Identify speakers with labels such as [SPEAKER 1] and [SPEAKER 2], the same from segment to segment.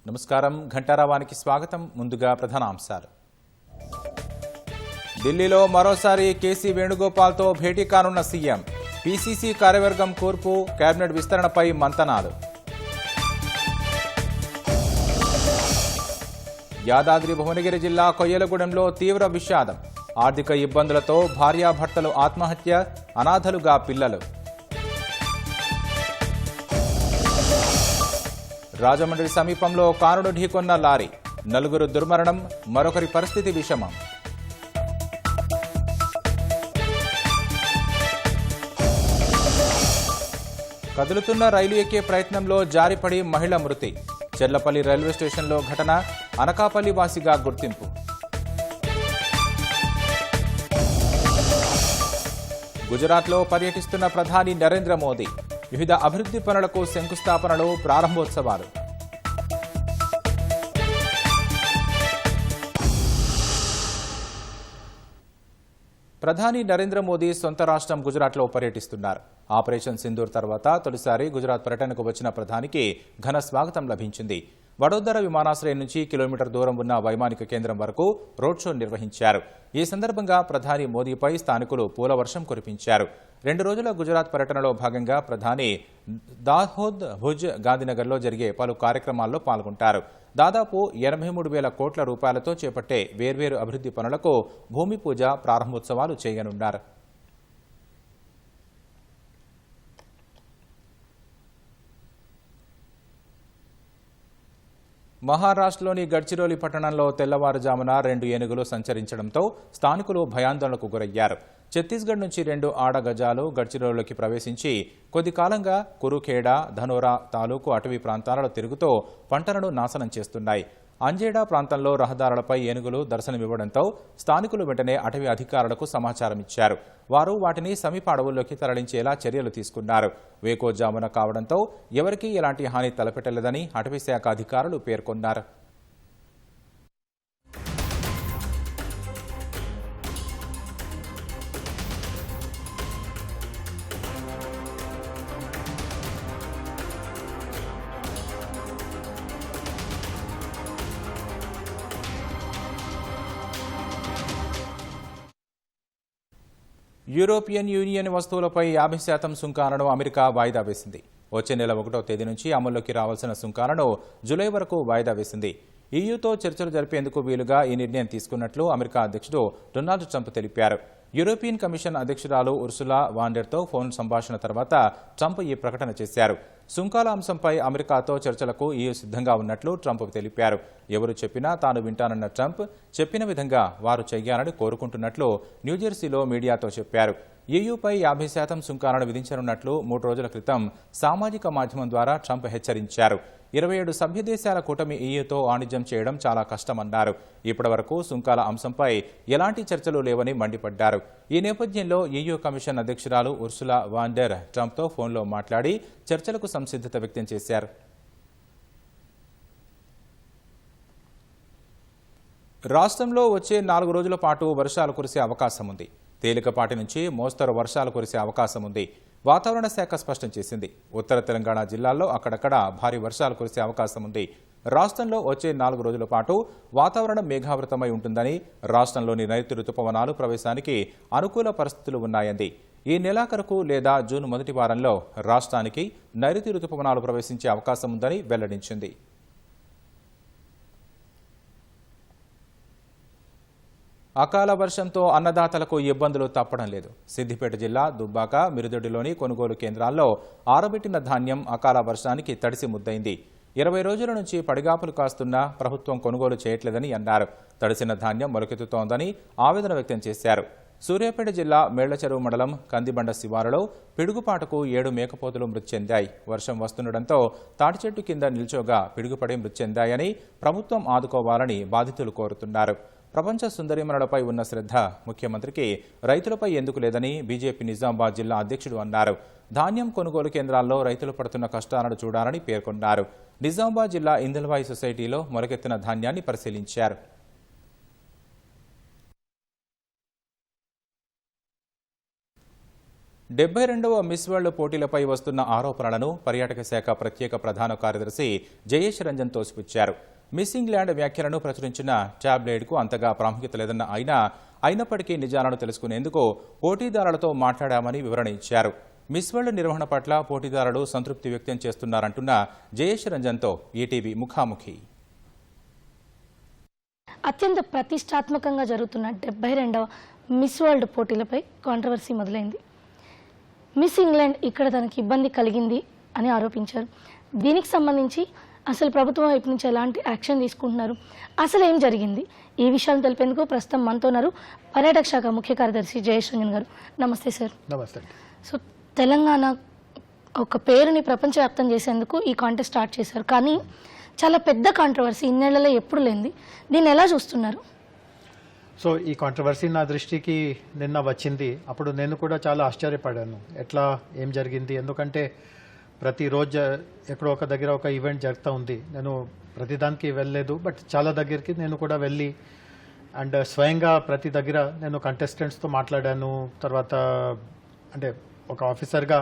[SPEAKER 1] నమస్కారం ఘంటారావానికి స్వాగతం. ముందుగా ప్రధాన అంశాలు. ఢిల్లీలో మరోసారి కేసీ వేణుగోపాల్తో భేటీ కానున్న సీఎం. పీసీసీ కార్యవర్గం కూర్పు, కేబినెట్ విస్తరణపై మంతనాలు. యాదాద్రి భువనగిరి జిల్లా కొయ్యలగూడెంలో తీవ్ర విషాదం. ఆర్థిక ఇబ్బందులతో భార్యాభర్తలు ఆత్మహత్య, అనాథలుగా పిల్లలు. రాజమండ్రి సమీపంలో కారును ఢీకొన్న లారీ, నలుగురు దుర్మరణం, మరొకరి పరిస్థితి విషమం. కదులుతున్న రైలు ఎక్కే ప్రయత్నంలో జారిపడి మహిళ మృతి. చెర్లపల్లి రైల్వే స్టేషన్లో ఘటన, అనకాపల్లి వాసిగా గుర్తింపు. గుజరాత్లో పర్యటిస్తున్న ప్రధాని నరేంద్ర మోదీ. వివిధ అభివృద్ధి పనులకు శంకుస్థాపనలు, ప్రారంభోత్సవాలు. ప్రధాని నరేంద్ర మోదీ సొంత రాష్ట్రం గుజరాత్లో పర్యటిస్తున్నారు. ఆపరేషన్ సింధూర్ తర్వాత తొలిసారి గుజరాత్ పర్యటనకు వచ్చిన ప్రధానికి ఘన స్వాగతం లభించింది. వడోదర విమానాశ్రయం నుంచి కిలోమీటర్ దూరం ఉన్న వైమానిక కేంద్రం వరకు రోడ్ షో నిర్వహించారు. ఈ సందర్భంగా ప్రధాని మోదీపై స్థానికులు పూల వర్షం కురిపించారు. 2 రోజుల గుజరాత్ పర్యటనలో భాగంగా ప్రధాని దాహోద్, భుజ్, గాంధీనగర్లో జరిగే పలు కార్యక్రమాల్లో పాల్గొంటారు. దాదాపు 83,000 కోట్ల రూపాయలతో చేపట్టే వేర్వేరు అభివృద్ధి పనులకు భూమి పూజ, ప్రారంభోత్సవాలు చేయనున్నారు. మహారాష్ట్రలోని గడ్చిరోలి పట్టణంలో తెల్లవారుజామున 2 ఏనుగులు సంచరించడంతో స్థానికులు భయాందోళనకు గురయ్యారు. ఛత్తీస్గఢ్ నుంచి 2 ఆడగజాలు గడ్చిరోలిలోకి ప్రవేశించి కొద్ది కాలంగా కురుఖేడా, ధనోరా తాలూకు అటవీ ప్రాంతాలలో తిరుగుతూ పంటలను నాశనం చేస్తున్నాయి. అంజేడా ప్రాంతంలో రహదారులపై ఏనుగులు దర్శనమివ్వడంతో స్థానికులు వెంటనే అటవీ అధికారులకు సమాచారం ఇచ్చారు. వారు వాటిని సమీప అడవుల్లోకి తరలించేలా చర్యలు తీసుకున్నారు. వేకోజామున కావడంతో ఎవరికీ ఎలాంటి హాని తలపెట్టలేదని అటవీశాఖ అధికారులు పేర్కొన్నారు. యూరోపియన్ యూనియన్ వస్తువులపై 50% సుంకాలను అమెరికా వాయిదా వేసింది. వచ్చే నెల 1వ తేదీ నుంచి అమల్లోకి రావాల్సిన సుంకాలను జూలై వరకు వాయిదా వేసింది. ఈయూతో చర్చలు జరిపేందుకు వీలుగా ఈ నిర్ణయం తీసుకున్నట్లు అమెరికా అధ్యక్షుడు డొనాల్డ్ ట్రంప్ తెలిపారు. యూరోపియన్ కమిషన్ అధ్యక్షురాలు ఉర్సులా వాండెర్తో ఫోన్ సంభాషణ తర్వాత ట్రంప్ ఈ ప్రకటన చేశారు. సుంకాల అంశంపై అమెరికాతో చర్చలకు ఈయూ సిద్ధంగా ఉన్నట్లు ట్రంప్ తెలిపారు. ఎవరు చెప్పినా తాను వింటానన్న ట్రంప్ చెప్పిన విధంగా వారు చెయ్యాలని కోరుకుంటున్నట్లు న్యూజెర్సీలో మీడియాతో చెప్పారు. ఈయూపై 50% సుంకాలను విధించనున్నట్లు 3 రోజుల క్రితం సామాజిక మాధ్యమం ద్వారా ట్రంప్ హెచ్చరించారు. 27 సభ్యదేశాల కూటమి ఈయూతో వాణిజ్యం చేయడం చాలా కష్టమన్నారు. ఇప్పటివరకు సుంకాల అంశంపై ఎలాంటి చర్చలు లేవని మండిపడ్డారు. ఈ నేపథ్యంలో ఈయూ కమిషన్ అధ్యక్షురాలు ఉర్సులా వాండెర్ ట్రంప్తో ఫోన్లో మాట్లాడి చర్చలకు సంసిద్ధత వ్యక్తం చేశారు. రాష్ట్రంలో వచ్చే 4 రోజుల పాటు వర్షాలు కురిసే అవకాశం ఉంది. తేలికపాటి నుంచి మోస్తరు వర్షాలు కురిసే అవకాశం ఉంది. వాతావరణ శాఖ స్పష్టం చేసింది. ఉత్తర తెలంగాణ జిల్లాల్లో అక్కడక్కడ భారీ వర్షాలు కురిసే అవకాశం ఉంది. రాష్ట్రంలో వచ్చే 4 రోజుల పాటు వాతావరణం మేఘావృతమై ఉంటుందని, రాష్ట్రంలోని నైరుతి రుతుపవనాలు ప్రవేశానికి అనుకూల పరిస్థితులు ఉన్నాయంది. ఈ నెలాఖరుకు లేదా జూన్ మొదటి వారంలో రాష్ట్రానికి నైరుతి రుతుపవనాలు ప్రవేశించే అవకాశం ఉందని వెల్లడించింది. అకాల వర్షంతో అన్నదాతలకు ఇబ్బందులు తప్పడం లేదు. సిద్దిపేట జిల్లా దుబ్బాక, మిరుదొడ్డిలోని కొనుగోలు కేంద్రాల్లో ఆరబెట్టిన ధాన్యం అకాల వర్షానికి తడిసి ముద్దైంది. 20 రోజుల నుంచి పడిగాపులు కాస్తున్నా ప్రభుత్వం కొనుగోలు చేయట్లేదని అన్నారు. తడిసిన ధాన్యం మొలకెత్తుతోందని ఆవేదన వ్యక్తం చేశారు. సూర్యాపేట జిల్లా మేళ్లచెరువు మండలం కందిబండ శివారులో పిడుగుపాటుకు 7 మేకపోతులు మృతి చెందాయి. వర్షం వస్తుండటంతో తాటి చెట్టు కింద నిల్చోగా పిడుగుపడి మృతి చెందాయని ప్రభుత్వం ఆదుకోవాలని బాధితులు కోరుతున్నారు. ప్రపంచ సుందరీమణులపై ఉన్న శ్రద్ధ ముఖ్యమంత్రికి రైతులపై ఎందుకు లేదని బీజేపీ నిజామాబాద్ జిల్లా అధ్యక్షుడు అన్నారు. ధాన్యం కొనుగోలు కేంద్రాల్లో రైతులు పడుతున్న కష్టాలను చూడాలని పేర్కొన్నారు. నిజామాబాద్ జిల్లా ఇందల్వాయి సొసైటీలో మొలకెత్తిన ధాన్యాన్ని పరిశీలించారు. 72వ మిస్ వరల్డ్ పోటీలపై వస్తున్న ఆరోపణలను పర్యాటక శాఖ ప్రత్యేక ప్రధాన కార్యదర్శి జయేష్ రంజన్ తోసిపుచ్చారు. మిస్ ఇంగ్లాండ్ వ్యాఖ్యలను ప్రచురించిన టాబ్లెట్కు అంతగా ప్రాముఖ్యత లేదన్న అయినప్పటికీ నిజాలను తెలుసుకునేందుకు పోటీదారులతో మాట్లాడామని వివరణ ఇచ్చారు. మిస్ వరల్డ్ నిర్వహణ పట్ల పోటీదారులు సంతృప్తి వ్యక్తం చేస్తున్నారంటున్న జయేష్ రంజన్తో ఈటీవీ ముఖాముఖి.
[SPEAKER 2] అత్యంత ప్రతిష్టాత్మకంగా జరుగుతున్న 72వ మిస్ వరల్డ్ పోటీలపై కాంట్రవర్సీ మొదలైంది. మిస్ ఇంగ్లాండ్ ఇక్కడ తనకి ఇబ్బంది కలిగింది అని ఆరోపించారు. దీనికి సంబంధించి అసలు ప్రభుత్వం వైపు నుంచి ఎలాంటి యాక్షన్ తీసుకుంటున్నారు, అసలు ఏం జరిగింది, ఈ విషయాన్ని తెలిపేందుకు ప్రస్తుతం మనతో ఉన్నారు పర్యాటక శాఖ ముఖ్య కార్యదర్శి జయేష్ రంజన్ గారు. నమస్తే సార్.
[SPEAKER 3] నమస్తే.
[SPEAKER 2] సో తెలంగాణ ఒక పేరుని ప్రపంచవ్యాప్తం చేసేందుకు ఈ కాంటెస్ట్ స్టార్ట్ చేశారు, కానీ చాలా పెద్ద కాంట్రవర్సీ ఇన్నేళ్లలో ఎప్పుడు లేనిది. దీన్ని ఎలా చూస్తున్నారు?
[SPEAKER 3] సో ఈ కాంట్రవర్సీ నా దృష్టికి నిన్న వచ్చింది. అప్పుడు నేను కూడా చాలా ఆశ్చర్యపడాను, ఎట్లా ఏం జరిగింది. ఎందుకంటే ప్రతిరోజు ఎక్కడో ఒక దగ్గర ఒక ఈవెంట్ జరుగుతూ ఉంది. నేను ప్రతిదానికి వెళ్ళలేదు, బట్ చాలా దగ్గరికి నేను కూడా వెళ్ళి అండ్ స్వయంగా ప్రతి దగ్గర నేను కంటెస్టెంట్స్తో మాట్లాడాను. తర్వాత అంటే ఒక ఆఫీసర్గా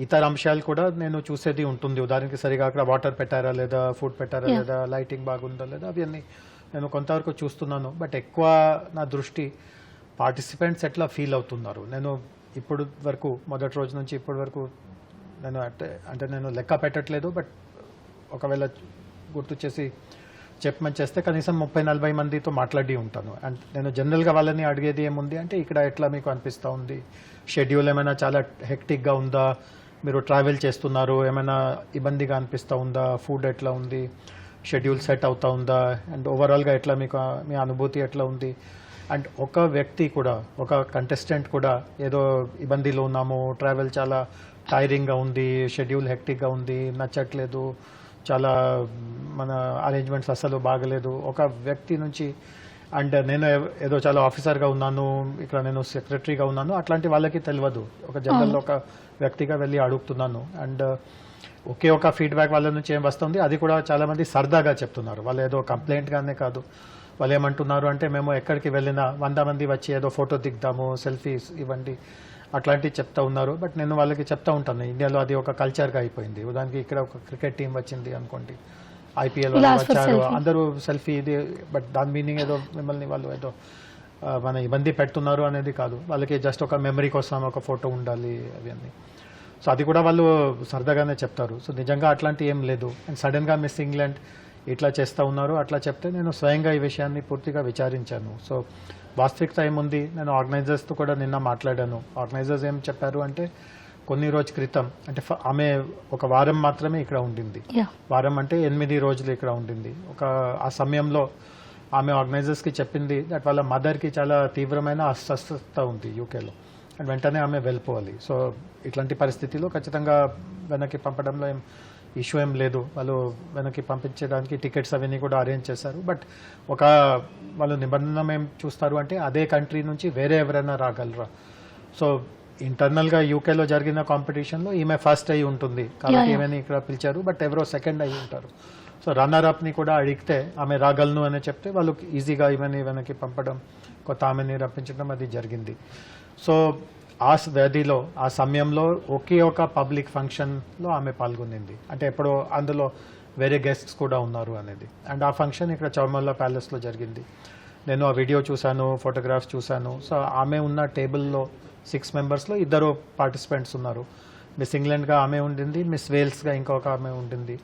[SPEAKER 3] ఇతర అంశాలు కూడా నేను చూసేది ఉంటుంది. ఉదాహరణకి సరిగా అక్కడ వాటర్ పెట్టారా లేదా, ఫుడ్ పెట్టారా లేదా, లైటింగ్ బాగుందా లేదా, అవన్నీ నేను కొంతవరకు చూస్తున్నాను. బట్ ఎక్కువ నా దృష్టి పార్టిసిపెంట్స్ ఎట్లా ఫీల్ అవుతున్నారు. నేను ఇప్పుడు వరకు మొదటి రోజు నుంచి ఇప్పటి వరకు నేను అంటే నేను లెక్క పెట్టట్లేదు, బట్ ఒకవేళ గుర్తు చేసి చెప్పమని చేస్తే కనీసం 30-40 మందితో మాట్లాడి ఉంటాను. అండ్ నేను జనరల్గా వాళ్ళని అడిగేది ఏముంది అంటే, ఇక్కడ ఎట్లా మీకు అనిపిస్తూ ఉంది, షెడ్యూల్ ఏమైనా చాలా హెక్టిక్గా ఉందా, మీరు ట్రావెల్ చేస్తున్నారు ఏమైనా ఇబ్బందిగా అనిపిస్తూ ఉందా, ఫుడ్ ఎట్లా ఉంది, షెడ్యూల్ సెట్ అవుతా ఉందా, అండ్ ఓవరాల్గా ఎట్లా మీకు మీ అనుభూతి ఎట్లా ఉంది. అండ్ ఒక వ్యక్తి కూడా, ఒక కంటెస్టెంట్ కూడా ఏదో ఇబ్బందిలో ఉన్నాము, ట్రావెల్ చాలా టైరింగ్గా ఉంది, షెడ్యూల్ హెక్టిక్గా ఉంది, నచ్చట్లేదు, చాలా మన అరేంజ్మెంట్స్ అసలు బాగలేదు, ఒక వ్యక్తి నుంచి అండ్ నేను ఏదో చాలా ఆఫీసర్గా ఉన్నాను, ఇక్కడ నేను సెక్రటరీగా ఉన్నాను, అట్లాంటి వాళ్ళకి తెలియదు. ఒక జనరల్ ఒక వ్యక్తిగా వెళ్ళి అడుగుతున్నాను. అండ్ ఒకే ఒక ఫీడ్బ్యాక్ వాళ్ళ నుంచి ఏం వస్తుంది, అది కూడా చాలామంది సరదాగా చెప్తున్నారు. వాళ్ళు ఏదో కంప్లైంట్గానే కాదు, వాళ్ళు ఏమంటున్నారు అంటే, మేము ఎక్కడికి వెళ్ళినా 100 మంది వచ్చి ఏదో ఫోటో దిగుతాము, సెల్ఫీస్ ఇవ్వండి, అట్లాంటివి చెప్తా ఉన్నారు. బట్ నేను వాళ్ళకి చెప్తా ఉంటాను, ఇండియాలో అది ఒక కల్చర్గా అయిపోయింది. ఉదాహరణకి ఇక్కడ ఒక క్రికెట్ టీం వచ్చింది అనుకోండి, ఐపీఎల్ వాళ్ళు వచ్చారు, అందరూ సెల్ఫీ ఇది, బట్ దాని మీనింగ్ ఏదో మిమ్మల్ని వాళ్ళు ఏదో మన ఇబ్బంది పెడుతున్నారు అనేది కాదు. వాళ్ళకి జస్ట్ ఒక మెమరీ కోసం ఒక ఫోటో ఉండాలి అవన్నీ. సో అది కూడా వాళ్ళు సరదాగానే చెప్తారు. సో నిజంగా అట్లాంటి ఏం లేదు. అండ్ సడన్గా మిస్ ఇంగ్లాండ్ ఇట్లా చేస్తూ ఉన్నారు అట్లా చెప్తే నేను స్వయంగా ఈ విషయాన్ని పూర్తిగా విచారించాను. సో వాస్తవికత ఏముంది, నేను ఆర్గనైజర్స్తో కూడా నిన్న మాట్లాడాను. ఆర్గనైజర్స్ ఏం చెప్పారు అంటే, కొన్ని రోజు క్రితం అంటే ఆమె ఒక వారం మాత్రమే ఇక్కడ ఉండింది. వారం అంటే 8 రోజులు ఇక్కడ ఉండింది. ఆ సమయంలో ఆమె ఆర్గనైజర్స్కి చెప్పింది దట్ వాళ్ళ మదర్కి చాలా తీవ్రమైన అస్వస్థత ఉంది యూకేలో, అండ్ వెంటనే ఆమె వెళ్ళిపోవాలి. సో ఇట్లాంటి పరిస్థితిలో ఖచ్చితంగా వెనక్కి పంపడంలో ఏం ఇష్యూ ఏం లేదు. వాళ్ళు వెనక్కి పంపించడానికి టికెట్స్ అవన్నీ కూడా అరేంజ్ చేశారు. బట్ వాళ్ళు నిబంధన ఏం చూస్తారు అంటే, అదే కంట్రీ నుంచి వేరే ఎవరైనా రాగలరా. సో ఇంటర్నల్గా యూకేలో జరిగిన కాంపిటీషన్లో ఈమె ఫస్ట్ అయి ఉంటుంది కాబట్టి ఈమెని ఇక్కడ పిలిచారు, బట్ ఎవరో సెకండ్ అయి ఉంటారు. సో రన్నర్ అప్ని కూడా అడిగితే ఆమె రాగలను అని చెప్తే వాళ్ళు ఈజీగా ఈమెని వెనక్కి పంపడం, కొత్త ఆమెని రప్పించడం అది జరిగింది. సో ఆ వ్యధిలో ఆ సమయంలో ఒకే ఒక పబ్లిక్ ఫంక్షన్లో ఆమె పాల్గొనింది. అంటే ఎప్పుడో అందులో వేరే గెస్ట్స్ కూడా ఉన్నారు అనేది. అండ్ ఆ ఫంక్షన్ ఇక్కడ చౌమల్లా ప్యాలెస్లో జరిగింది. నేను ఆ వీడియో చూశాను, ఫోటోగ్రాఫ్స్ చూశాను. సో ఆమె ఉన్న టేబుల్లో 6 మెంబర్స్లో 2 పార్టిసిపెంట్స్ ఉన్నారు. మిస్ ఇంగ్లాండ్గా ఆమె ఉండింది, మిస్ వేల్స్గా ఇంకొక ఆమె ఉండింది.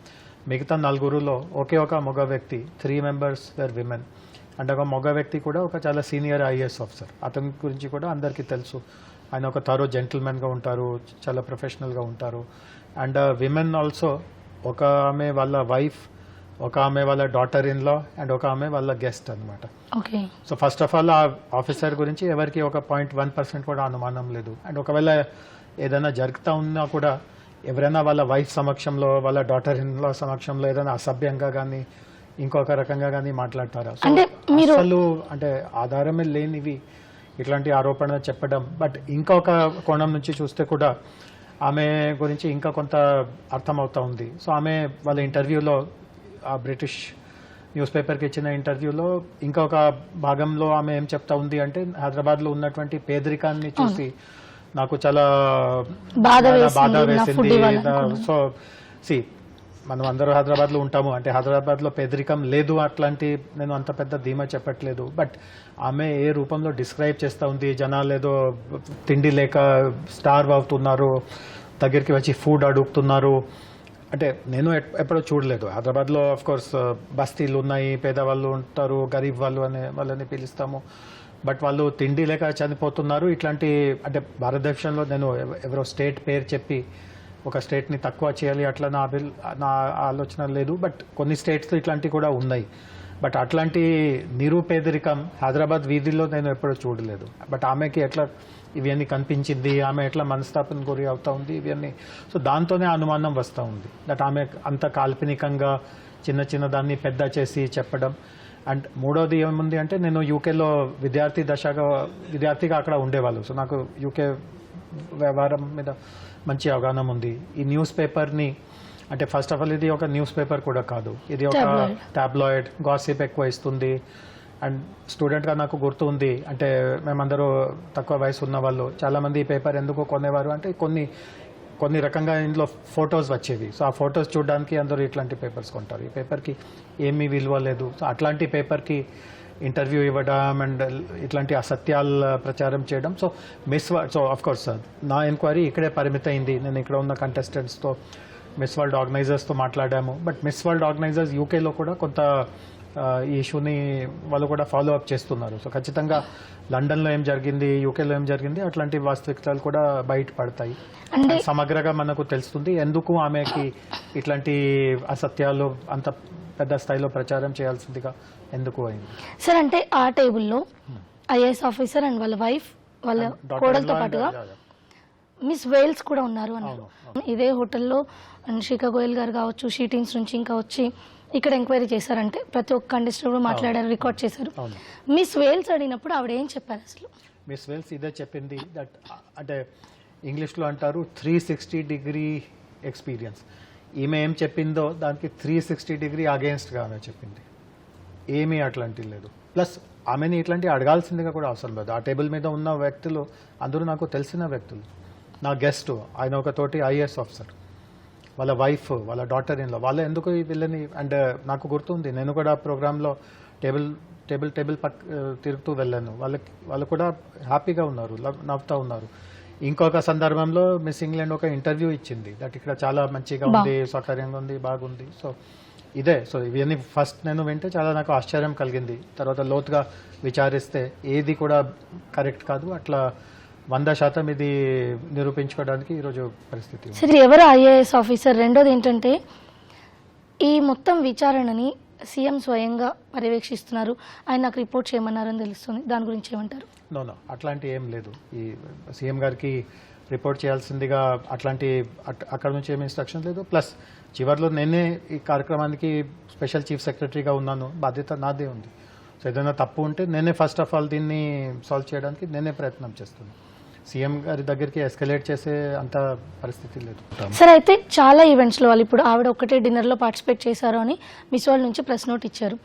[SPEAKER 3] మిగతా 4లో ఒకే ఒక మగ వ్యక్తి, 3 మెంబర్స్ వేర్ విమెన్. అండ్ ఒక మగ వ్యక్తి కూడా ఒక చాలా సీనియర్ ఐఏఎస్ ఆఫీసర్. అతని గురించి కూడా అందరికీ తెలుసు. ఆయన ఒక థరో జెంటిల్మెన్గా ఉంటారు, చాలా ప్రొఫెషనల్గా ఉంటారు. అండ్ విమెన్ ఆల్సో, ఒక ఆమె వాళ్ళ వైఫ్, ఒక ఆమె వాళ్ళ డాటర్ ఇన్ లా, అండ్ ఒక ఆమె వాళ్ళ గెస్ట్ అనమాట. సో ఫస్ట్ ఆఫ్ ఆల్ ఆ ఆఫీసర్ గురించి ఎవరికి ఒక 0.1% కూడా అనుమానం లేదు. అండ్ ఒకవేళ ఏదైనా జరుగుతూ ఉన్నా కూడా ఎవరైనా వాళ్ళ వైఫ్ సమక్షంలో, వాళ్ళ డాటర్ ఇన్ లా సమక్షంలో ఏదైనా అసభ్యంగా కానీ ఇంకొక రకంగా కానీ మాట్లాడతారా. అసలు అంటే ఆధారమే లేనివి ఇట్లాంటి ఆరోపణ చెప్పడం. బట్ ఇంకొక కోణం నుంచి చూస్తే కూడా ఆమె గురించి ఇంకా కొంత అర్థమవుతా ఉంది. సో ఆమె వాళ్ళ ఇంటర్వ్యూలో, ఆ బ్రిటిష్ న్యూస్ పేపర్కి ఇచ్చిన ఇంటర్వ్యూలో ఇంకొక భాగంలో ఆమె ఏం చెప్తా ఉంది అంటే, హైదరాబాద్లో ఉన్నటువంటి పేదరికాన్ని చూసి నాకు చాలా
[SPEAKER 2] బాధ
[SPEAKER 3] బాధ
[SPEAKER 2] వేసింది, నా food
[SPEAKER 3] వేసింది.
[SPEAKER 2] ఇవ్వాలనుకున్నాను.
[SPEAKER 3] సో సి మనం అందరూ హైదరాబాద్లో ఉంటాము, అంటే హైదరాబాద్లో పేదరికం లేదు అట్లాంటి నేను అంత పెద్ద ధీమా చెప్పట్లేదు. బట్ ఆమె ఏ రూపంలో డిస్క్రైబ్ చేస్తూ ఉంది, జనాలు ఏదో తిండి లేక స్టార్వ్ అవుతున్నారు, దగ్గరికి వచ్చి ఫుడ్ అడుగుతున్నారు. అంటే నేను ఎప్పుడూ చూడలేదు. హైదరాబాద్లో ఆఫ్ కోర్స్ బస్తీలు ఉన్నాయి, పేదవాళ్ళు ఉంటారు, గరీబ్ వాళ్ళు అనే వాళ్ళని పిలుస్తాము. బట్ వాళ్ళు తిండి లేక చనిపోతున్నారు. ఇట్లాంటి అంటే భారతదేశంలో నేను ఎవరో స్టేట్ పేరు చెప్పి ఒక స్టేట్ని తక్కువ చేయాలి అట్లా నా ఆలోచన లేదు. బట్ కొన్ని స్టేట్స్లో ఇట్లాంటివి కూడా ఉన్నాయి. బట్ అట్లాంటి నిరుపేదరికం హైదరాబాద్ వీధిలో నేను ఎప్పుడూ చూడలేదు. బట్ ఆమెకి ఎట్లా ఇవన్నీ కనిపించింది, ఆమె ఎట్లా మనస్తాపన గురి అవుతా ఉంది ఇవన్నీ. సో దాంతోనే అనుమానం వస్తూ ఉంది దట్ ఆమె అంత కాల్పనికంగా చిన్న చిన్న దాన్ని పెద్ద చేసి చెప్పడం. అండ్ మూడోది ఏముంది అంటే నేను యూకేలో విద్యార్థిగా అక్కడ ఉండేవాళ్ళు. సో నాకు యూకే వ్యవహారం మీద మంచి అవగాహన ఉంది. ఈ న్యూస్ పేపర్ని అంటే ఫస్ట్ ఆఫ్ ఆల్ ఇది ఒక న్యూస్ పేపర్ కూడా కాదు, ఇది ఒక టాబ్లాయిడ్, గాసిప్ ఎక్కువ ఇస్తుంది. అండ్ స్టూడెంట్గా నాకు గుర్తు ఉంది, అంటే మేమందరూ తక్కువ వయసు ఉన్న వాళ్ళు చాలామంది ఈ పేపర్ ఎందుకు కొనేవారు అంటే కొన్ని రకంగా ఇందులో ఫొటోస్ వచ్చేవి. సో ఆ ఫొటోస్ చూడడానికి అందరూ ఇట్లాంటి పేపర్స్ కొంటారు. ఈ పేపర్కి ఏమీ విలువ లేదు. సో అట్లాంటి పేపర్కి ఇంటర్వ్యూ ఇవ్వడం అండ్ ఇట్లాంటి అసత్యాల ప్రచారం చేయడం. సో ఆఫ్ కోర్స్ నా ఎంక్వైరీ ఇక్కడే పరిమితమైంది. నేను ఇక్కడ ఉన్న కంటెస్టెంట్స్తో, మిస్ వరల్డ్ ఆర్గనైజర్స్తో మాట్లాడాము. బట్ మిస్ వరల్డ్ ఆర్గనైజర్స్ యూకేలో కూడా కొంత ఈ ఇష్యూని వాళ్ళు కూడా ఫాలో అప్ చేస్తున్నారు. సో ఖచ్చితంగా లండన్లో ఏం జరిగింది, యూకేలో ఏం జరిగింది అట్లాంటి వాస్తవికతలు కూడా బయటపడతాయి. సమగ్రంగా మనకు తెలుస్తుంది ఎందుకు ఆమెకి ఇట్లాంటి అసత్యాలు అంత పెద్ద స్థాయిలో ప్రచారం చేయాల్సిందిగా ఎందుకు అయింది.
[SPEAKER 2] సార్ అంటే ఆ టేబుల్లో ఐఏఎస్ ఆఫీసర్ అండ్ వాళ్ళ వైఫ్, వాళ్ళ కోడలతో పాటుగా మిస్ వేల్స్ కూడా ఉన్నారు అన్నారు. ఇదే హోటల్లో శిఖా గోయల్ గారు కావచ్చు, షీ టీమ్స్ నుంచి ఇంకా వచ్చి ఇక్కడ ఎంక్వైరీ చేశారంటే ప్రతి ఒక్క కంటెస్టెంట్ కూడా మాట్లాడారు, రికార్డ్ చేశారు. మిస్ వేల్స్ అడిగినప్పుడు ఆవిడ ఏం చెప్పారు అసలు?
[SPEAKER 3] మిస్ వేల్స్ ఇదే చెప్పింది దట్ అంటే ఇంగ్లీష్లో అంటారు 360 డిగ్రీ ఎక్స్పీరియన్స్. ఈమె ఏం చెప్పిందో దానికి 360 డిగ్రీ అగేన్స్ట్గా ఆమె చెప్పింది. ఏమీ అట్లాంటివి లేదు. ప్లస్ ఆమెని ఇట్లాంటి అడగాల్సిందిగా కూడా అవసరం లేదు. ఆ టేబుల్ మీద ఉన్న వ్యక్తులు అందరూ నాకు తెలిసిన వ్యక్తులు. నా గెస్ట్ ఆయన ఒక తోటి ఐఏఎస్ ఆఫీసర్, వాళ్ళ వైఫ్, వాళ్ళ డాటర్ ఇన్లో, వాళ్ళు ఎందుకు వీళ్ళని. అండ్ నాకు గుర్తుంది నేను కూడా ప్రోగ్రాంలో టేబుల్ తిరుగుతూ వెళ్ళాను. వాళ్ళు కూడా హ్యాపీగా ఉన్నారు, నవ్వుతూ ఉన్నారు. ఇంకొక సందర్భంలో మిస్ ఇంగ్లాండ్ ఒక ఇంటర్వ్యూ ఇచ్చింది దట్ ఇక్కడ చాలా మంచిగా ఉంది, సౌకర్యంగా ఉంది, బాగుంది. సో ఇవన్నీ ఫస్ట్ నేను వింటే చాలా నాకు ఆశ్చర్యం కలిగింది. తర్వాత లోతుగా విచారిస్తే ఏది కూడా కరెక్ట్ కాదు. అట్లా 100% ఇది నిరూపించుకోవడానికి ఈరోజు పరిస్థితి.
[SPEAKER 2] సరే, ఎవరు ఐఏఎస్ ఆఫీసర్? రెండోది ఏంటంటే ఈ మొత్తం విచారణని సీఎం స్వయంగా పర్యవేక్షిస్తున్నారు, ఆయన నాకు రిపోర్ట్ చేయమన్నారని తెలుస్తుంది. దాని గురించి ఏమంటారు?
[SPEAKER 3] నో అట్లాంటి ఏం లేదు. ఈ సీఎం గారికి రిపోర్ట్ చేయాల్సిందిగా అట్లాంటి అక్కడ నుంచి ఏమి ఇన్స్ట్రక్షన్ లేదు. ప్లస్ చివరిలో నేనే ఈ కార్యక్రమానికి స్పెషల్ చీఫ్ సెక్రటరీగా ఉన్నాను, బాధ్యత నాదే ఉంది. సో ఏదైనా తప్పు ఉంటే నేనే ఫస్ట్ ఆఫ్ ఆల్ దీన్ని సాల్వ్ చేయడానికి నేనే ప్రయత్నం చేస్తున్నాను. సీఎం గారి దగ్గరికి ఎస్కలేట్ చేసే అంత పరిస్థితి లేదు.
[SPEAKER 2] సార్ అయితే చాలా ఈవెంట్స్లో వాళ్ళు ఇప్పుడు ఆవిడ ఒక్కటే డిన్నర్లో పార్టిసిపేట్ చేశారు అని మిస్ వరల్డ్ నుంచి ప్రెస్ నోట్ ఇచ్చారు.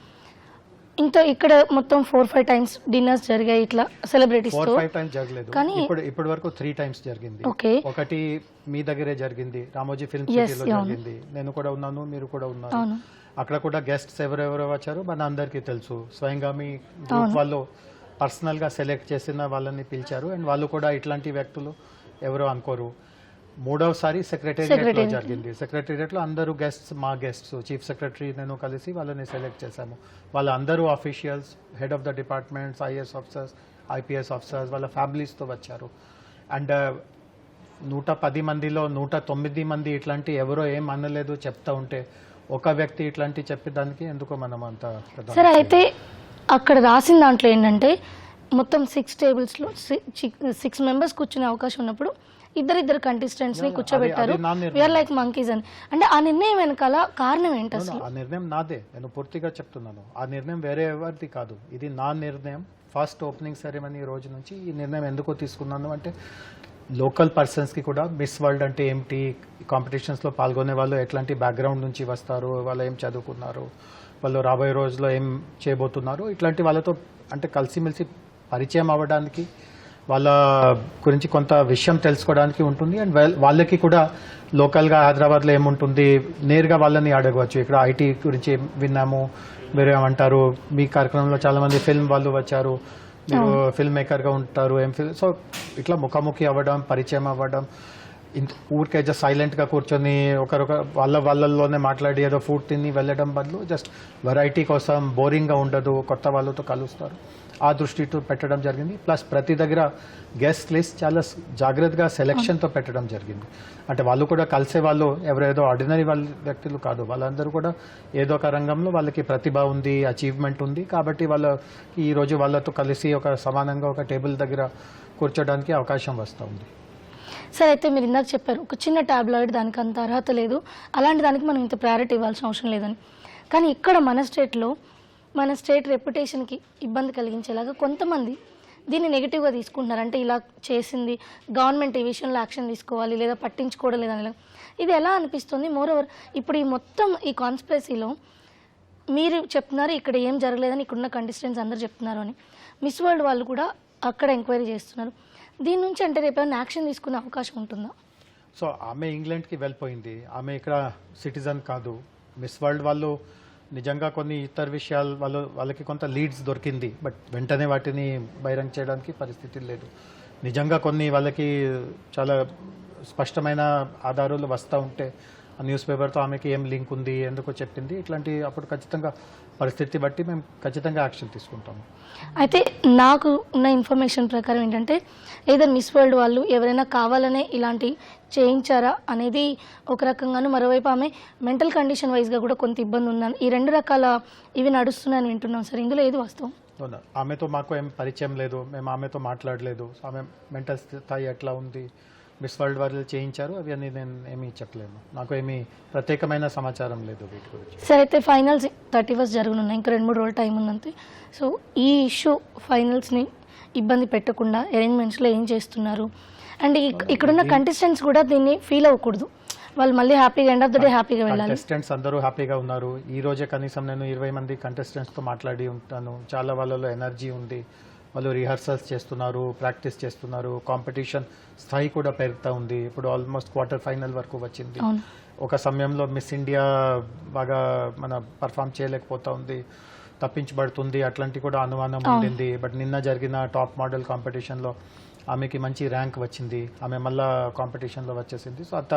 [SPEAKER 2] ఇంకా ఇక్కడ మొత్తం 4-5 టైమ్స్ డిన్నర్స్ జరిగాయి ఇట్లా సెలబ్రిటీస్ తో.
[SPEAKER 3] 4-5 టైమ్స్ జరగలేదు, ఇప్పటి వరకు 3 టైమ్స్ జరిగింది. ఒకటి మీ దగ్గరే జరిగింది, రామోజీ ఫిల్మ్ సిటీలో జరిగింది. నేను కూడా ఉన్నాను, మీరు కూడా ఉన్నారు. అక్కడ కూడా గెస్ట్స్ ఎవరెవరో వచ్చారు మన అందరికీ తెలుసు. స్వయంగా మీ గ్రూప్ వాళ్ళు పర్సనల్ గా సెలెక్ట్ చేసిన వాళ్ళని పిలిచారు. అండ్ వాళ్ళు కూడా ఇట్లాంటి వ్యక్తులు ఎవరో అనుకోరు. మూడవసారి సెక్రటేరియట్ లో జరిగింది. సెక్రటేరియట్ లో అందరూ గెస్ట్స్, మా గెస్ట్స్, చీఫ్ సెక్రటరీ నేను కలిసి వాళ్ళని సెలెక్ట్ చేశాము. వాళ్ళందరూ officials, head of the departments, IAS officers, IPS officers, వాళ్ళ ఫ్యామిలీస్తో వచ్చారు. అండ్ 110 మందిలో 109 మంది ఇట్లాంటి ఎవరో ఏం అనలేదు చెప్తా ఉంటే ఒక వ్యక్తి ఇట్లాంటి చెప్పేదానికి ఎందుకో మనం అంత.
[SPEAKER 2] సరే, అయితే అక్కడ రాసిన దాంట్లో ఏంటంటే మొత్తం 6 టేబుల్స్లో 6 మెంబర్స్ కూర్చునే అవకాశం ఉన్నప్పుడు ఇద్దరు కంటెస్టెంట్స్ ని కూర్చోబెట్టారు. వీఆర్ లైక్ మంకీస్ అని. అంటే ఆ నిర్ణయం వెనకాల కారణం ఏంటి అసలు?
[SPEAKER 3] ఆ నిర్ణయం నాదే, నేను పూర్తిగా చెప్తున్నాను. ఆ నిర్ణయం వేరే ఎవరిది కాదు, ఇది నా నిర్ణయం. ఫస్ట్ ఓపెనింగ్ సెరమనీ రోజు నుంచి ఈ నిర్ణయం ఎందుకు తీసుకున్నాను అంటే లోకల్ పర్సన్స్కి కూడా మిస్ వరల్డ్ అంటే ఏమిటి, కాంపిటీషన్స్లో పాల్గొనే వాళ్ళు ఎట్లాంటి బ్యాక్గ్రౌండ్ నుంచి వస్తారు, వాళ్ళు ఏం చదువుకున్నారు, వాళ్ళు రాబోయే రోజుల్లో ఏం చేయబోతున్నారు, ఇట్లాంటి వాళ్ళతో అంటే కలిసిమెలిసి పరిచయం అవ్వడానికి వాళ్ళ గురించి కొంత విషయం తెలుసుకోవడానికి ఉంటుంది. అండ్ వాళ్ళకి కూడా లోకల్గా హైదరాబాద్లో ఏముంటుంది నేరుగా వాళ్ళని అడగవచ్చు. ఇక్కడ ఐటీ గురించి విన్నాము, మీరు ఏమంటారు, మీ కార్యక్రమంలో చాలామంది ఫిల్మ్ వాళ్ళు వచ్చారు, మీరు ఫిల్మ్ మేకర్గా ఉంటారు, సో ఇట్లా ముఖాముఖి అవ్వడం, పరిచయం అవ్వడం, ఊరికే జస్ట్ సైలెంట్గా కూర్చొని వాళ్ళల్లోనే మాట్లాడి ఏదో ఫుడ్ తిని వెళ్ళడం బదులు జస్ట్ వెరైటీ కోసం బోరింగ్గా ఉండదు, కొత్త వాళ్ళతో కలుస్తారు, ఆ దృష్టితో పెట్టడం జరిగింది. ప్లస్ ప్రతి దగ్గర గెస్ట్ లిస్ట్ చాలా జాగ్రత్తగా సెలెక్షన్తో పెట్టడం జరిగింది. అంటే వాళ్ళు కూడా కలిసే వాళ్ళు ఎవరేదో ఆర్డినరీ వ్యక్తులు కాదు, వాళ్ళందరూ కూడా ఏదో ఒక రంగంలో వాళ్ళకి ప్రతిభ ఉంది, అచీవ్మెంట్ ఉంది, కాబట్టి ఈరోజు వాళ్ళతో కలిసి ఒక సమానంగా ఒక టేబుల్ దగ్గర కూర్చోడానికి అవకాశం వస్తూ ఉంది.
[SPEAKER 2] సరే, అయితే మీరు ఇందాక చెప్పారు ఒక చిన్న టాబ్లాయిడ్ దానికి అంత అర్హత లేదు, అలాంటి దానికి మనం ఇంత ప్రయారిటీ ఇవ్వాల్సిన అవసరం లేదని. కానీ ఇక్కడ మన స్టేట్ రెప్యుటేషన్కి ఇబ్బంది కలిగించేలాగా కొంతమంది దీన్ని నెగిటివ్గా తీసుకుంటున్నారు. అంటే ఇలా చేసింది గవర్నమెంట్ ఈ విషయంలో యాక్షన్ తీసుకోవాలి లేదా పట్టించుకోవడం లేదని. ఇది ఎలా అనిపిస్తుంది? మోరోవర్ ఇప్పుడు ఈ కాన్స్పిరసీలో మీరు చెప్తున్నారు ఇక్కడ ఏం జరగలేదని, ఇక్కడున్న కంటెస్టెంట్స్ అందరూ చెప్తున్నారు అని. మిస్ వరల్డ్ వాళ్ళు కూడా అక్కడ ఎంక్వైరీ చేస్తున్నారు. దీని నుంచి అంటే రేపు ఏమైనా యాక్షన్ తీసుకునే అవకాశం ఉంటుందా?
[SPEAKER 3] సో ఆమె ఇంగ్లాండ్కి వెళ్ళిపోయింది, ఆమె ఇక్కడ సిటిజన్ కాదు. మిస్ వరల్డ్ వాళ్ళు నిజంగా కొన్ని ఇతర విషయాలు వాళ్ళకి కొంత లీడ్స్ దొరికింది, బట్ వెంటనే వాటిని బహిరంగ చేయడానికి పరిస్థితి లేదు. నిజంగా కొన్ని వాళ్ళకి చాలా స్పష్టమైన ఆధారాలు వస్తూ ఉంటే ఆ న్యూస్ పేపర్తో ఆమెకి ఏం లింక్ ఉంది, ఎందుకో చెప్పింది, ఇట్లాంటి అప్పుడు ఖచ్చితంగా పరిస్థితి బట్టి మేము ఖచ్చితంగా యాక్షన్ తీసుకుంటాము.
[SPEAKER 2] అయితే నాకు ఉన్న ఇన్ఫర్మేషన్ ప్రకారం ఏంటంటే ఏదైనా మిస్ వరల్డ్ వాళ్ళు ఎవరైనా కావాలనే ఇలాంటి చేయించారా అనేది ఒక రకంగాను, మరోవైపు ఆమె మెంటల్ కండిషన్ వైజ్గా కూడా కొంత ఇబ్బంది ఉందని, ఈ రెండు రకాల ఇవి నడుస్తున్నాయని వింటున్నాం సార్. ఇందులో ఏది వాస్తవం?
[SPEAKER 3] ఆమెతో మాకు ఏం పరిచయం లేదు, మేము ఆమెతో మాట్లాడలేదు. ఆమె మెంటల్ స్థాయి ఎట్లా ఉంది, మిస్ వరల్డ్ వాళ్ళు చేయించారు అవి అని నేను ఏమీ చెప్పలేను, నాకు ఏమీ ప్రత్యేకమైన సమాచారం లేదు వీటి గురించి.
[SPEAKER 2] సరే, అయితే ఫైనల్స్ 31 జరగనున్నాయి, ఇంకా 2-3 రోజులు టైం ఉందంతే. సో ఈ ఇష్యూ ఫైనల్స్ని ఇబ్బంది పెట్టకుండా అరేంజ్మెంట్స్లో ఏం చేస్తున్నారు? అండ్ ఇక్కడున్న కంటెస్టెంట్స్ కూడా దీన్ని ఫీల్ అవ్వకూడదు, వాళ్ళు మళ్ళీ హ్యాపీగా ఎండ్ ఆఫ్ ద డే హ్యాపీగా వెళ్ళాలి.
[SPEAKER 3] కంటెస్టెంట్స్ అందరూ హ్యాపీగా ఉన్నారు. ఈ రోజే కనీసం నేను 20 మంది కంటెస్టెంట్స్తో మాట్లాడి ఉంటాను. చాలా వాళ్ళలో ఎనర్జీ ఉంది, వాళ్ళు రిహార్సల్స్ చేస్తున్నారు, ప్రాక్టీస్ చేస్తున్నారు, కాంపిటీషన్ స్థాయి కూడా పెరుగుతూ ఉంది. ఇప్పుడు ఆల్మోస్ట్ క్వార్టర్ ఫైనల్ వరకు వచ్చింది. ఒక సమయంలో మిస్ ఇండియా బాగా పర్ఫామ్ చేయలేకపోతా ఉంది, తప్పించబడుతుంది, అట్లాంటి కూడా అనుమానం ఉండింది. బట్ నిన్న జరిగిన టాప్ మోడల్ కాంపిటీషన్లో ఆమెకి మంచి ర్యాంక్ వచ్చింది, ఆమె మళ్ళా కాంపిటీషన్లో వచ్చేసింది. సో అంత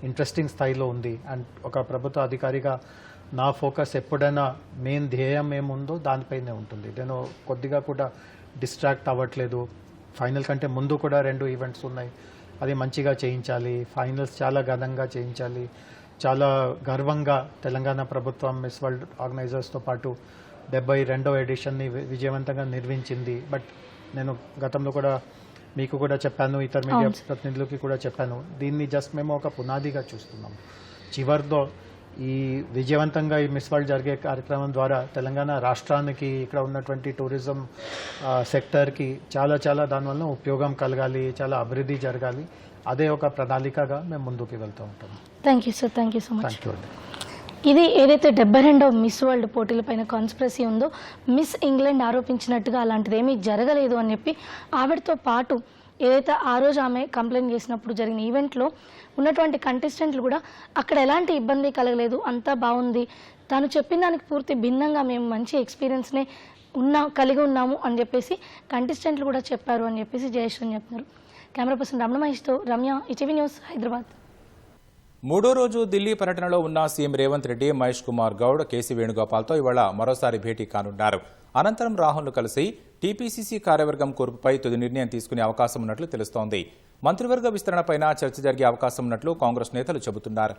[SPEAKER 3] ఇంట్రెస్టింగ్ స్థాయిలో ఉంది. అండ్ ఒక ప్రభుత్వ అధికారిగా నా ఫోకస్ ఎప్పుడైనా మెయిన్ ధ్యేయం ఏముందో దానిపైనే ఉంటుంది. నేను కొద్దిగా కూడా డిస్ట్రాక్ట్ అవ్వట్లేదు. ఫైనల్ కంటే ముందు కూడా 2 ఈవెంట్స్ ఉన్నాయి, అది మంచిగా చేయించాలి, ఫైనల్స్ చాలా ఘనంగా చేయించాలి. చాలా గర్వంగా తెలంగాణ ప్రభుత్వం మిస్ వరల్డ్ ఆర్గనైజర్స్తో పాటు 72వ ఎడిషన్ని విజయవంతంగా నిర్వహించింది. బట్ నేను గతంలో కూడా మీకు కూడా చెప్పాను, ఇతర మీడియా ప్రతినిధులకి కూడా చెప్పాను, దీన్ని జస్ట్ మేము ఒక పునాదిగా చూస్తున్నాం. చివరిలో ఈ విజయవంతంగా ఈ మిస్ వరల్డ్ జరిగే కార్యక్రమం ద్వారా తెలంగాణ రాష్ట్రానికి, ఇక్కడ ఉన్నటువంటి టూరిజం సెక్టర్కి చాలా దానివల్ల ఉపయోగం కలగాలి, చాలా అభివృద్ధి జరగాలి. అదే ఒక ప్రణాళికగా మేము ముందుకు వెళ్తూ ఉంటాము.
[SPEAKER 2] Thank you sir, thank you so much.
[SPEAKER 3] Thank you అండి.
[SPEAKER 2] ఇది ఏదైతే 72వ మిస్ వరల్డ్ పోటీలపైన కాన్స్పిరసీ ఉందో, మిస్ ఇంగ్లాండ్ ఆరోపించినట్టుగా అలాంటిది ఏమీ జరగలేదు అని చెప్పి ఆవిడతో పాటు ఏదైతే ఆ రోజు ఆమె కంప్లైంట్ చేసినప్పుడు జరిగిన ఈవెంట్లో ఉన్నటువంటి కంటెస్టెంట్లు కూడా అక్కడ ఎలాంటి ఇబ్బంది కలగలేదు, అంతా బాగుంది, తాను చెప్పిన దానికి పూర్తి భిన్నంగా మేము మంచి ఎక్స్పీరియన్స్నే కలిగి ఉన్నాము అని చెప్పేసి కంటెస్టెంట్లు కూడా చెప్పారు అని చెప్పేసి జయేశ్వరన్ చెప్తున్నారు. కెమెరా పర్సన్ రమణ మహేష్తో రమ్య, ఈటీవీ న్యూస్, హైదరాబాద్.
[SPEAKER 1] 3వ రోజు ఢిల్లీ పర్యటనలో ఉన్న సీఎం రేవంత్ రెడ్డి, మహేష్ కుమార్ గౌడ్, కేసీ వేణుగోపాల్తో ఇవాళ మరోసారి భేటీ కానున్నారు. అనంతరం రాహుల్ను కలిసి టీపీసీసీ కార్యవర్గం కూర్పుపై తుది నిర్ణయం తీసుకునే అవకాశం ఉన్నట్లు తెలుస్తోంది. మంత్రివర్గ విస్తరణపైన చర్చ జరిగే అవకాశం ఉన్నట్లు కాంగ్రెస్ నేతలు చెబుతున్నారు.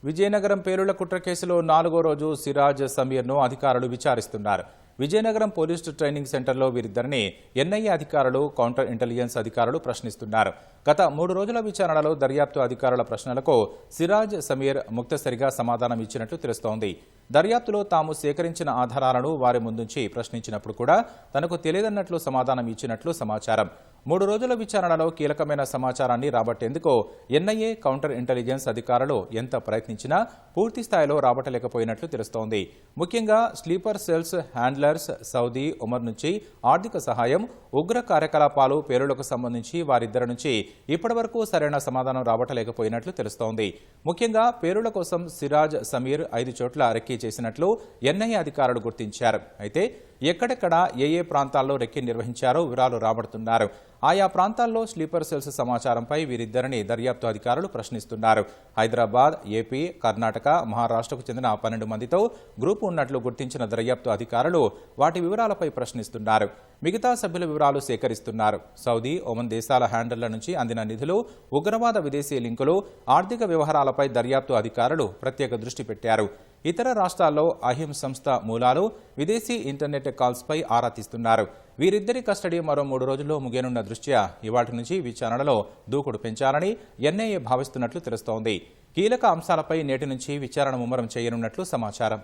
[SPEAKER 1] విజయనగరం పేలుళ్ల కుట్ర కేసులో 4వ రోజు సిరాజ్ సమీర్ను అధికారులు విచారిస్తున్నారు. విజయనగరం పోలీసు ట్రైనింగ్ సెంటర్లో వీరిద్దరిని ఎన్ఐఏ అధికారులు, కౌంటర్ ఇంటెలిజెన్స్ అధికారులు ప్రశ్నిస్తున్నారు. గత 3 రోజుల విచారణలో దర్యాప్తు అధికారుల ప్రశ్నలకు సిరాజ్ సమీర్ ముక్తసరిగా సమాధానం ఇచ్చినట్లు తెలుస్తోంది. దర్యాప్తులో తాము సేకరించిన ఆధారాలను వారి ముందుంచి ప్రశ్నించినప్పుడు కూడా తనకు తెలియదన్నట్లు సమాధానం ఇచ్చినట్లు సమాచారం. 3 రోజుల విచారణలో కీలకమైన సమాచారాన్ని రాబట్టేందుకు ఎన్ఐఏ, కౌంటర్ ఇంటెలిజెన్స్ అధికారులు ఎంత ప్రయత్నించినా పూర్తి స్థాయిలో రాబట్టలేకపోయినట్లు తెలుస్తోంది. ముఖ్యంగా sleeper cells handlers Saudi, Omar నుంచి ఆర్థిక సహాయం, ఉగ్ర కార్యకలాపాలు పేరులకు సంబంధించి వారిద్దరి నుంచి ఇప్పటివరకు సరైన సమాధానం రాబట్టలేకపోయినట్లు తెలుస్తోంది. ముఖ్యంగా పేరుల కోసం సిరాజ్, సమీర్ 5 చోట్ల రెక్కీ చేసినట్లు ఎన్ఐఏ అధికారులు గుర్తించారు. అయితే ఎక్కడెక్కడ ఏ ప్రాంతాల్లో రెక్కీ నిర్వహించారో వివరాలు రాబడుతున్నారు. ఆయా ప్రాంతాల్లో స్లీపర్ సెల్స్ సమాచారంపై వీరిద్దరిని దర్యాప్తు అధికారులు ప్రశ్నిస్తున్నారు. హైదరాబాద్, ఏపీ, కర్ణాటక, మహారాష్ట్రకు చెందిన 12 మందితో గ్రూపు ఉన్నట్లు గుర్తించిన దర్యాప్తు అధికారులు వాటి వివరాలపై ప్రశ్నిస్తున్నారు. మిగతా సభ్యుల వివరాలు సేకరిస్తున్నారు. సౌదీ, ఒమన్ దేశాల హ్యాండళ్ల నుంచి అందిన నిధులు, ఉగ్రవాద విదేశీ లింకులు, ఆర్థిక వ్యవహారాలపై దర్యాప్తు అధికారులు ప్రత్యేక దృష్టి పెట్టారు. ఇతర రాష్ట్రాల్లో అహిం సంస్థ మూలాలు, విదేశీ ఇంటర్నెట్ కాల్స్పై ఆరా తీస్తున్నారు. వీరిద్దరి కస్టడీ మరో 3 రోజుల్లో ముగియనున్న దృష్ట్యా ఇవాటి నుంచి విచారణలో దూకుడు పెంచాలని ఎన్ఐఏ భావిస్తున్నట్లు తెలుస్తోంది. కీలక అంశాలపై నేటి నుంచి విచారణ ముమ్మరం చేయనున్నట్లు సమాచారం.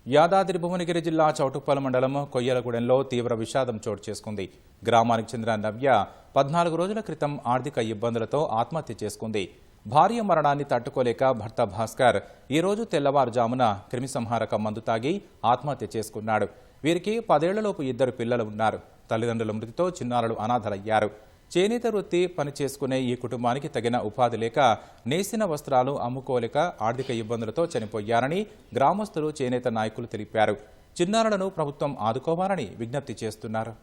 [SPEAKER 1] యాదాద్రి భువనగిరి జిల్లా చౌటుప్పల్ మండలం కొయ్యలగూడెంలో తీవ్ర విషాదం చోటు చేసుకుంది. గ్రామానికి చెందిన నవ్య 14 రోజుల క్రితం ఆర్థిక ఇబ్బందులతో ఆత్మహత్య చేసుకుంది. భార్య మరణాన్ని తట్టుకోలేక భర్త భాస్కర్ ఈ రోజు తెల్లవారుజామున క్రిమిసంహారక మందు తాగి ఆత్మహత్య చేసుకున్నాడు. వీరికి 10 ఏళ్లలోపు 2 పిల్లలు ఉన్నారు. తల్లిదండ్రుల మృతితో చిన్నారులు అనాథలయ్యారు. చేనేత వృత్తి పని చేసుకునే ఈ కుటుంబానికి తగిన ఉపాధి లేక, నేసిన వస్త్రాలు అమ్ముకోలేక ఆర్థిక ఇబ్బందులతో చనిపోయారని గ్రామస్తులు, చేనేత నాయకులు తెలిపారు. చిన్నారులను ప్రభుత్వం ఆదుకోవాలని విజ్ఞప్తి చేస్తున్నారు.